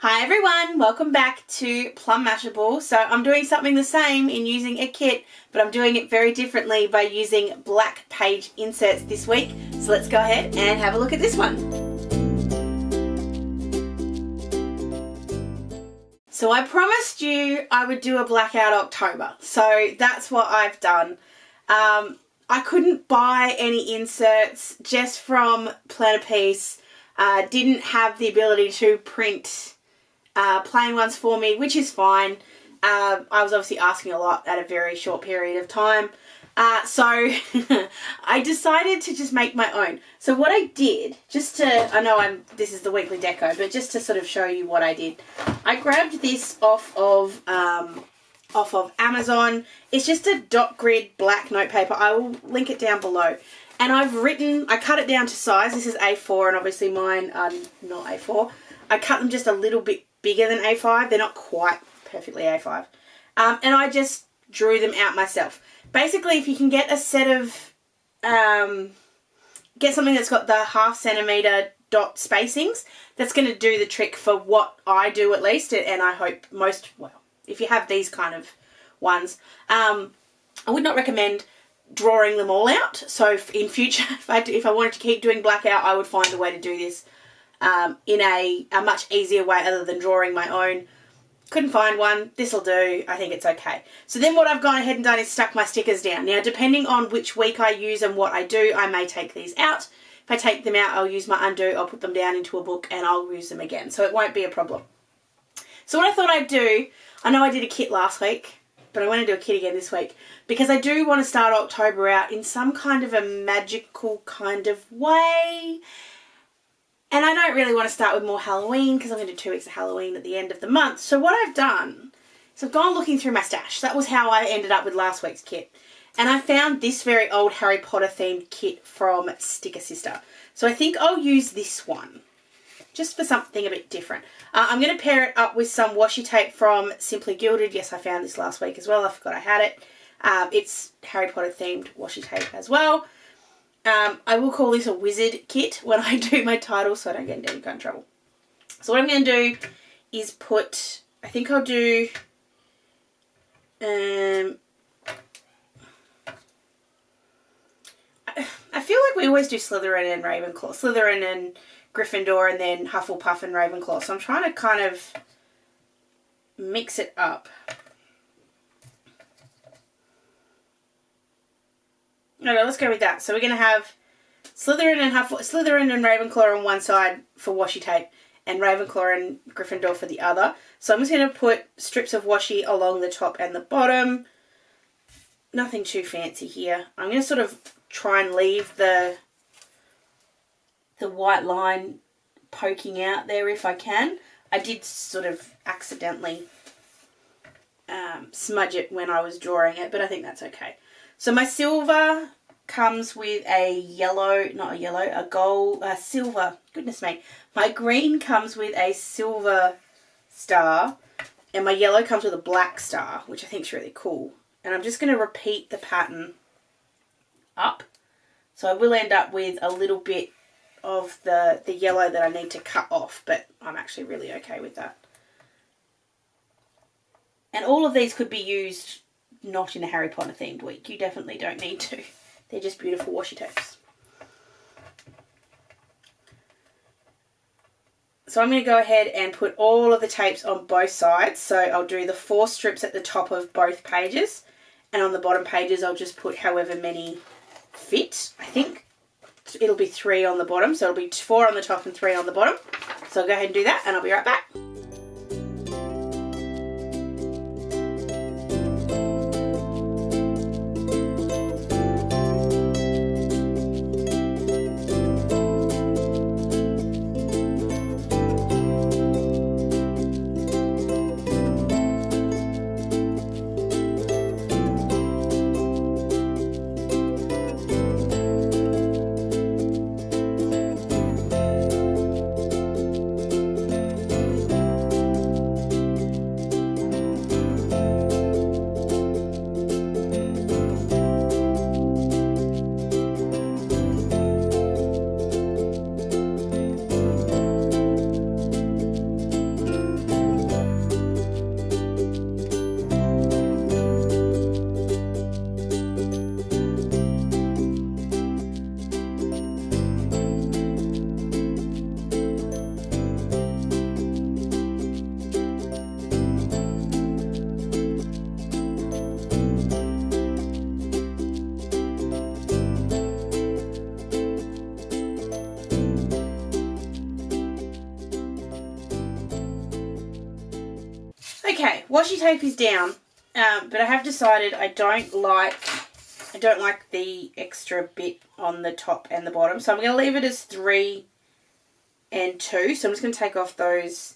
Hi everyone, welcome back to Plum Mashable. So I'm doing something the same in using a kit, but I'm doing it very differently by using black page inserts this week. So let's go ahead and have a look at this one. So I promised you I would do a blackout October, so that's what I've done. I couldn't buy any inserts just from Plan a Piece. Didn't have the ability to print plain ones for me, which is fine. I was obviously asking a lot at a very short period of time. So I decided to just make my own. So what I did, I know this is the weekly deco, but just to sort of show you what I did, I grabbed this off of Amazon. It's just a dot grid black note paper. I will link it down below. And I cut it down to size. This is A4 and obviously mine are not A4. I cut them just a little bit bigger than A5. They're not quite perfectly A5. And I just drew them out myself. Basically, if you can get a set of, get something that's got the 1/2 centimetre dot spacings, that's going to do the trick for what I do at least. And I hope if you have these kind of ones, I would not recommend drawing them all out. So in future, if I wanted to keep doing blackout, I would find a way to do this in a much easier way other than drawing my own. Couldn't find one. This'll do. I think it's okay. So then what I've gone ahead and done is stuck my stickers down. Now, depending on which week I use and what I do, I may take these out. If I take them out, I'll use my undo. I'll put them down into a book and I'll use them again. So it won't be a problem. So what I thought I'd do, I know I did a kit last week, but I want to do a kit again this week because I do want to start October out in some kind of a magical kind of way. And I don't really want to start with more Halloween because I'm going to do 2 weeks of Halloween at the end of the month. So what I've done is I've gone looking through my stash. That was how I ended up with last week's kit. And I found this very old Harry Potter themed kit from Sista. So I think I'll use this one just for something a bit different. I'm going to pair it up with some washi tape from Simply Gilded. Yes, I found this last week as well. I forgot I had it. It's Harry Potter themed washi tape as well. I will call this a wizard kit when I do my title so I don't get into any kind of trouble. So what I'm going to do is I think I'll do, I feel like we always do Slytherin and Ravenclaw. Slytherin and Gryffindor and then Hufflepuff and Ravenclaw. So I'm trying to kind of mix it up. No, let's go with that. So we're going to have Slytherin and Ravenclaw on one side for washi tape and Ravenclaw and Gryffindor for the other. So I'm just going to put strips of washi along the top and the bottom. Nothing too fancy here. I'm going to sort of try and leave the white line poking out there if I can. I did sort of accidentally smudge it when I was drawing it, but I think that's okay. So my silver comes with a silver, goodness me. My green comes with a silver star and my yellow comes with a black star, which I think is really cool. And I'm just going to repeat the pattern up. So I will end up with a little bit of the yellow that I need to cut off, but I'm actually really okay with that. And all of these could be used not in a Harry Potter themed week. You definitely don't need to. They're just beautiful washi tapes. So I'm going to go ahead and put all of the tapes on both sides. So I'll do the 4 strips at the top of both pages. And on the bottom pages, I'll just put however many fit. I think it'll be 3 on the bottom. So it'll be 4 on the top and 3 on the bottom. So I'll go ahead and do that and I'll be right back. Okay, washi tape is down, but I have decided I don't like the extra bit on the top and the bottom, so I'm going to leave it as 3 and 2. So I'm just going to take off those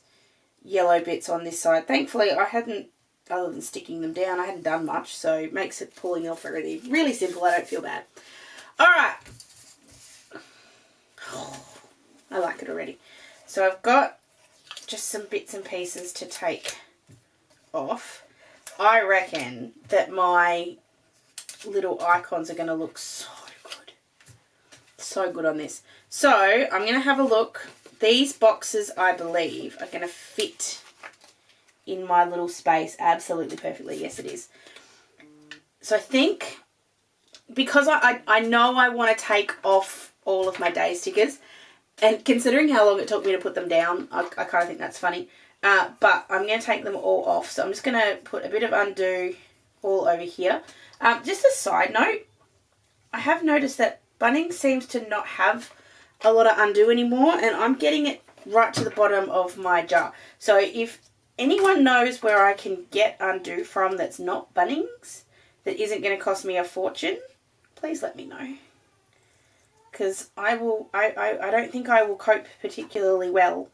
yellow bits on this side. Thankfully, I hadn't, other than sticking them down, I hadn't done much, so it makes it pulling off really, really simple. I don't feel bad. All right. I like it already. So I've got just some bits and pieces to take off. I reckon that my little icons are going to look so good. So good on this. So I'm going to have a look. These boxes, I believe, are going to fit in my little space absolutely perfectly. Yes, it is. So I think, because I know I want to take off all of my day stickers, and considering how long it took me to put them down, I kind of think that's funny. But I'm going to take them all off. So I'm just going to put a bit of undo all over here. Just a side note, I have noticed that Bunnings seems to not have a lot of undo anymore, and I'm getting it right to the bottom of my jar. So if anyone knows where I can get undo from that's not Bunnings, that isn't going to cost me a fortune, please let me know. Because I don't think I will cope particularly well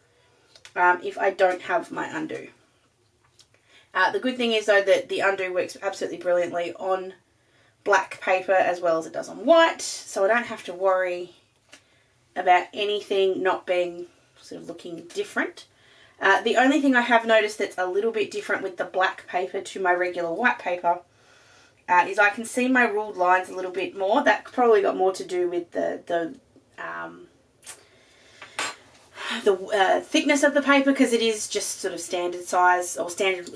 if I don't have my undo. The good thing is, though, that the undo works absolutely brilliantly on black paper as well as it does on white, so I don't have to worry about anything not being sort of looking different. The only thing I have noticed that's a little bit different with the black paper to my regular white paper is I can see my ruled lines a little bit more. That probably got more to do with the thickness of the paper, because it is just sort of standard size or standard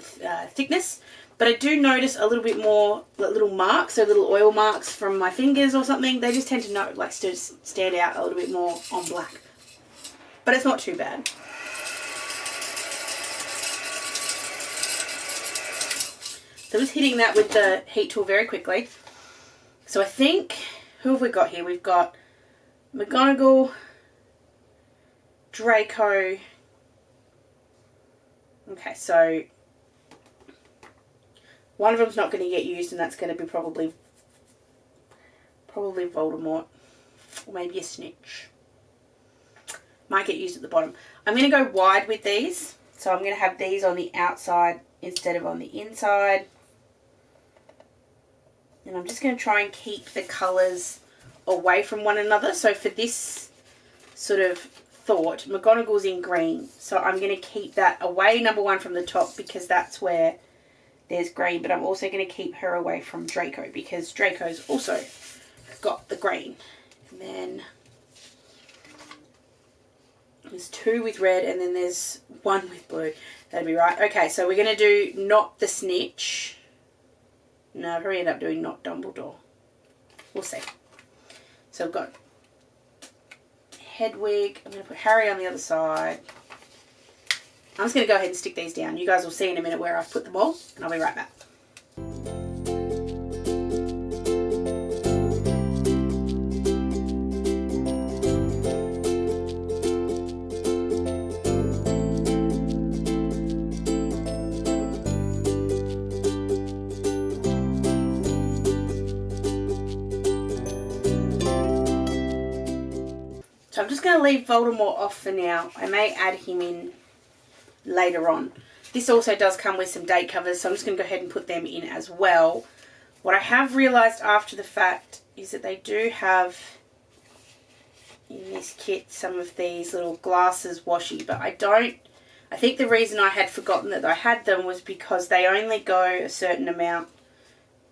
thickness. But I do notice a little bit more little marks, so little oil marks from my fingers or something. They just tend to stand out a little bit more on black. But it's not too bad. So just hitting that with the heat tool very quickly. So I think, who have we got here? We've got McGonagall, Draco. Okay, so one of them's not going to get used, and that's going to be probably Voldemort, or maybe a Snitch. Might get used at the bottom. I'm going to go wide with these, so I'm going to have these on the outside instead of on the inside. And I'm just going to try and keep the colours away from one another. So for this sort of thought, McGonagall's in green, so I'm going to keep that away, number one, from the top, because that's where there's green. But I'm also going to keep her away from Draco, because Draco's also got the green. And then there's 2 with red, and then there's 1 with blue. That'd be right. Okay, so we're going to do not the Snitch. No, I'll probably end up doing not Dumbledore. We'll see. So I've got Hedwig. I'm going to put Harry on the other side. I'm just going to go ahead and stick these down. You guys will see in a minute where I've put them all, and I'll be right back. So I'm just going to leave Voldemort off for now. I may add him in later on. This also does come with some date covers, so I'm just going to go ahead and put them in as well. What I have realised after the fact is that they do have in this kit some of these little glasses washi, but I think the reason I had forgotten that I had them was because they only go a certain amount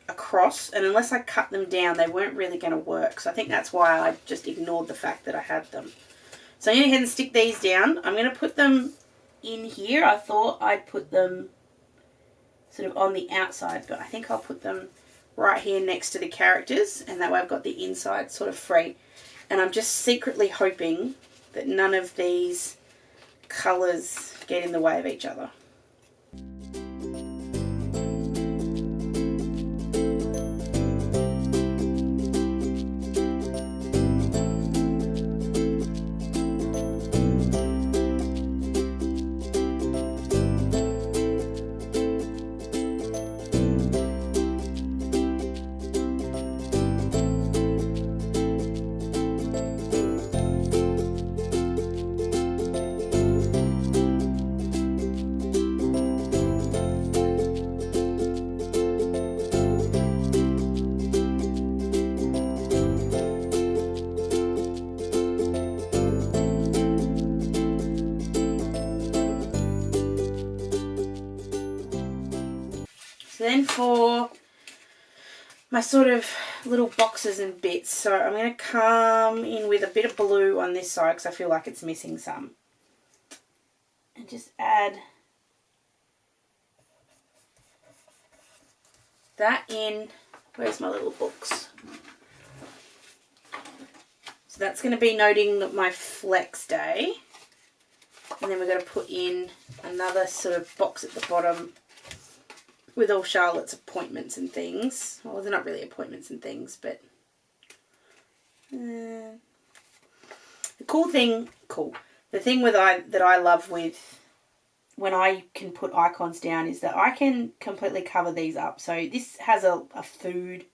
across, and unless I cut them down they weren't really going to work. So I think that's why I just ignored the fact that I had them. So I'm going to go ahead and stick these down. I'm going to put them in here. I thought I'd put them sort of on the outside, but I think I'll put them right here next to the characters, and that way I've got the inside sort of free. And I'm just secretly hoping that none of these colours get in the way of each other. So then for my sort of little boxes and bits, so I'm going to come in with a bit of blue on this side because I feel like it's missing some. And just add that in. Where's my little books? So that's going to be noting my flex day. And then we're going to put in another sort of box at the bottom with all Charlotte's appointments and things. Well, they're not really appointments and things, but the thing that I love with when I can put icons down is that I can completely cover these up. So this has a food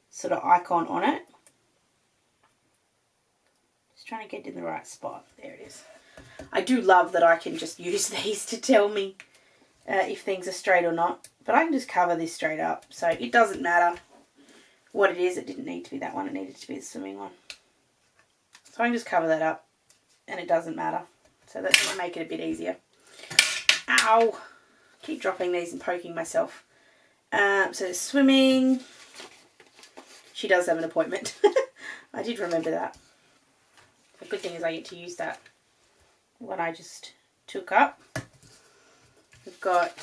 sort of icon on it. Just trying to get in the right spot. There it is. I do love that I can just use these to tell me if things are straight or not. But I can just cover this straight up. So it doesn't matter what it is. It didn't need to be that one. It needed to be the swimming one. So I can just cover that up and it doesn't matter. So that's going to make it a bit easier. Ow! Keep dropping these and poking myself. So swimming. She does have an appointment. I did remember that. The good thing is I get to use that one I just took up. We've got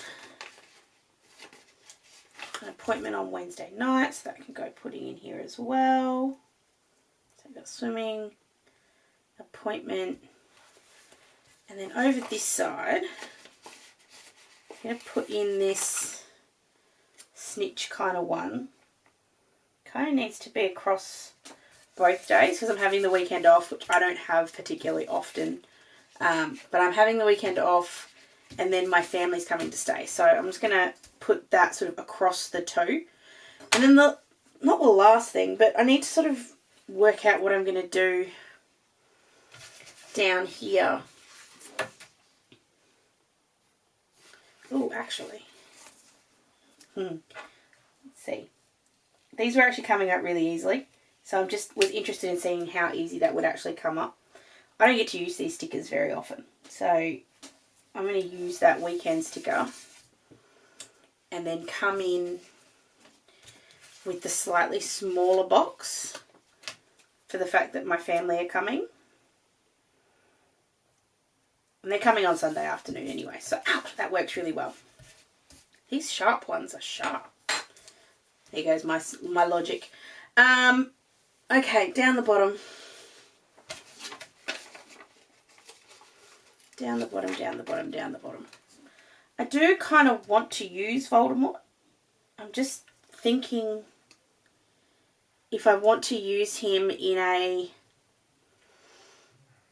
an appointment on Wednesday night, so that can go putting in here as well. So we've got swimming, appointment, and then over this side, I'm going to put in this snitch kind of one. Kind of needs to be across both days because I'm having the weekend off, which I don't have particularly often. But I'm having the weekend off and then my family's coming to stay. So I'm just going to put that sort of across the two. And then not the last thing, but I need to sort of work out what I'm going to do down here. Oh, actually. Let's see. These were actually coming up really easily. So I was interested in seeing how easy that would actually come up. I don't get to use these stickers very often. So I'm going to use that weekend sticker. And then come in with the slightly smaller box for the fact that my family are coming. And they're coming on Sunday afternoon anyway. So ouch, that works really well. These sharp ones are sharp. There goes my logic. Okay, down the bottom. Down the bottom, down the bottom, down the bottom. I do kind of want to use Voldemort. I'm just thinking if I want to use him in a...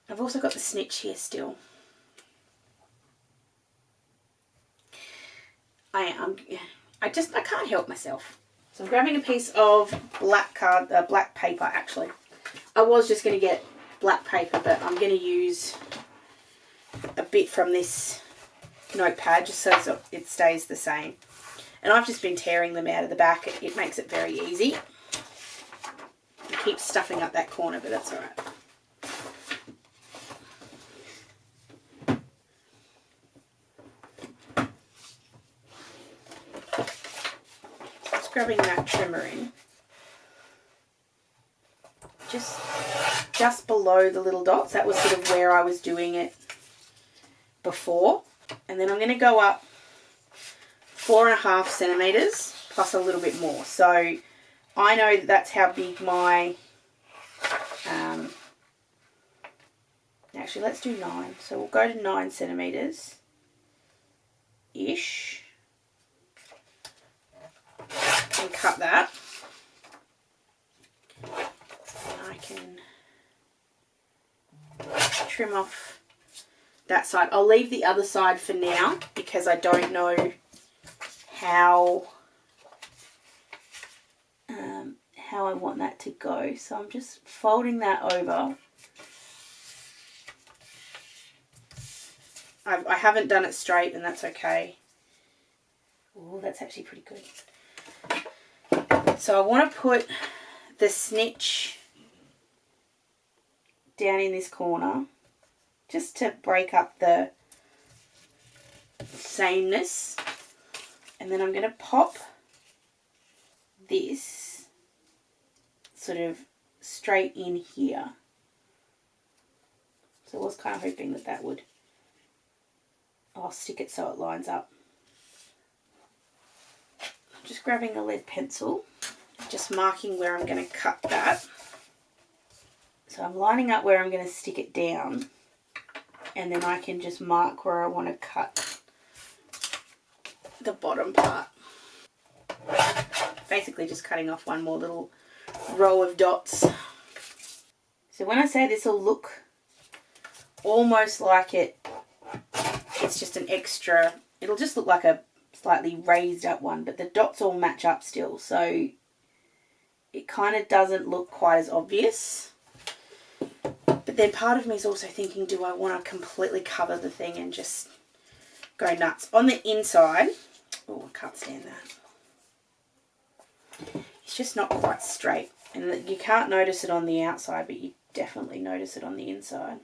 I've also got the snitch here still. I can't help myself. So I'm grabbing a piece of black paper actually. I was just going to get black paper, but I'm going to use a bit from this notepad just so it stays the same. And I've just been tearing them out of the back. It makes it very easy. It keeps stuffing up that corner, but that's alright. Grabbing that trimmer in just below the little dots. That was sort of where I was doing it before, and then I'm going to go up 4.5 centimeters plus a little bit more. So I know that's how big my actually let's do 9, so we'll go to 9 centimeters ish. And cut that. And I can trim off that side. I'll leave the other side for now because I don't know how I want that to go. So I'm just folding that over. I haven't done it straight and that's okay. Oh, that's actually pretty good. So I want to put the snitch down in this corner just to break up the sameness. And then I'm going to pop this sort of straight in here. So I was kind of hoping that that would, I'll stick it so it lines up. Just grabbing a lead pencil, just marking where I'm going to cut that. So I'm lining up where I'm going to stick it down, and then I can just mark where I want to cut the bottom part. Basically just cutting off one more little row of dots. So when I say this will look almost like it's just an extra, it'll just look like a slightly raised up one, but the dots all match up still, so it kind of doesn't look quite as obvious. But then part of me is also thinking, do I want to completely cover the thing and just go nuts? On the inside, oh, I can't stand that. It's just not quite straight, and you can't notice it on the outside, but you definitely notice it on the inside.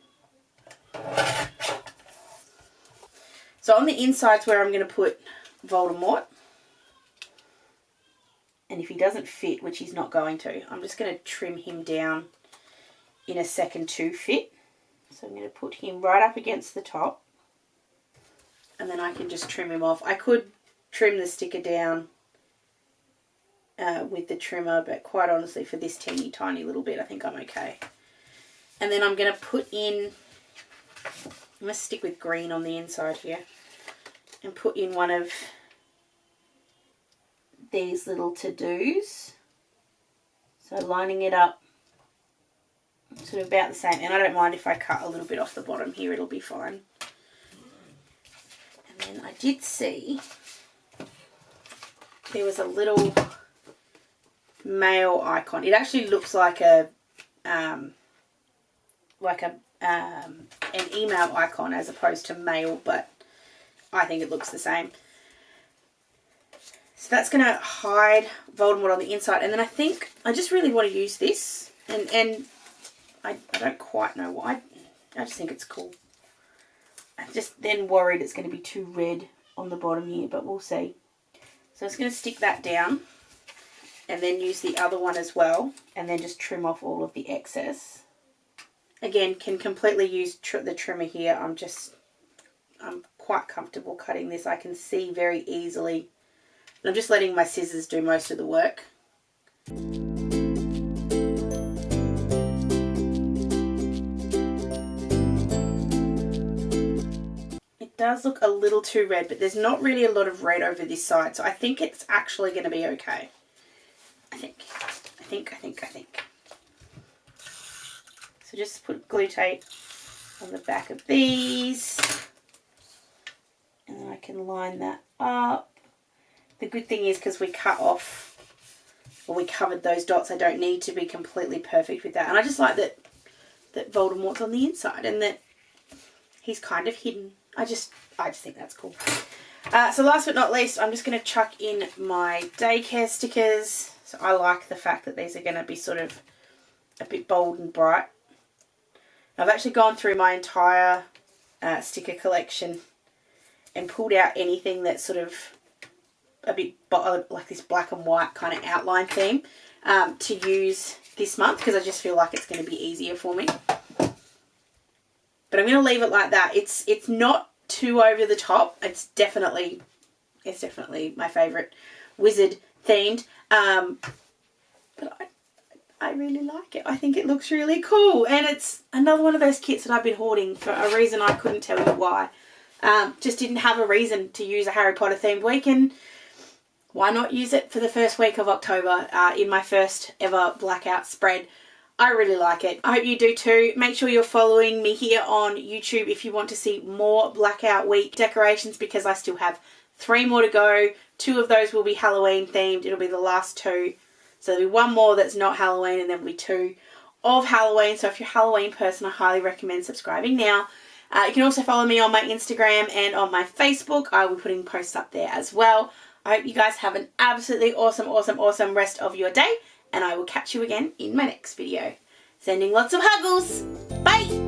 So on the inside's where I'm going to put Voldemort. And if he doesn't fit, which he's not going to, I'm just going to trim him down in a second to fit. So I'm going to put him right up against the top. And then I can just trim him off. I could trim the sticker down with the trimmer, but quite honestly for this teeny tiny little bit I think I'm okay. And then I'm going to put in, I'm going to stick with green on the inside here and put in one of these little to-dos. So lining it up sort of about the same, and I don't mind if I cut a little bit off the bottom here, it'll be fine. And then I did see there was a little mail icon. It actually looks like an email icon as opposed to mail, but I think it looks the same. So that's going to hide Voldemort on the inside, and then I think I just really want to use this, and I don't quite know why. I just think it's cool. I'm just then worried it's going to be too red on the bottom here, but we'll see. So I'm just going to stick that down and then use the other one as well, and then just trim off all of the excess. Again, can completely use the trimmer here. I'm quite comfortable cutting this. I can see very easily. I'm just letting my scissors do most of the work. It does look a little too red, but there's not really a lot of red over this side, so I think it's actually going to be okay. I think. So just put glue tape on the back of these, and then I can line that up. The good thing is, because we cut off, or we covered those dots, I don't need to be completely perfect with that. And I just like that Voldemort's on the inside and that he's kind of hidden. I just think that's cool. So last but not least, I'm just going to chuck in my daycare stickers. So I like the fact that these are going to be sort of a bit bold and bright. I've actually gone through my entire sticker collection and pulled out anything that's sort of a bit like this black and white kind of outline theme to use this month, because I just feel like it's going to be easier for me. But I'm going to leave it like that. It's not too over the top. It's definitely my favourite wizard themed. But I really like it. I think it looks really cool, and it's another one of those kits that I've been hoarding for a reason I couldn't tell you why. Just didn't have a reason to use a Harry Potter themed week, and why not use it for the first week of October in my first ever blackout spread. I really like it. I hope you do too. Make sure you're following me here on YouTube if you want to see more blackout week decorations, because I still have 3 more to go. 2 of those will be Halloween themed. It'll be the last 2. So there'll be 1 more that's not Halloween, and then will be 2 of Halloween. So if you're a Halloween person, I highly recommend subscribing now. You can also follow me on my Instagram and on my Facebook. I will be putting posts up there as well. I hope you guys have an absolutely awesome rest of your day, and I will catch you again in my next video. Sending lots of huggles. Bye!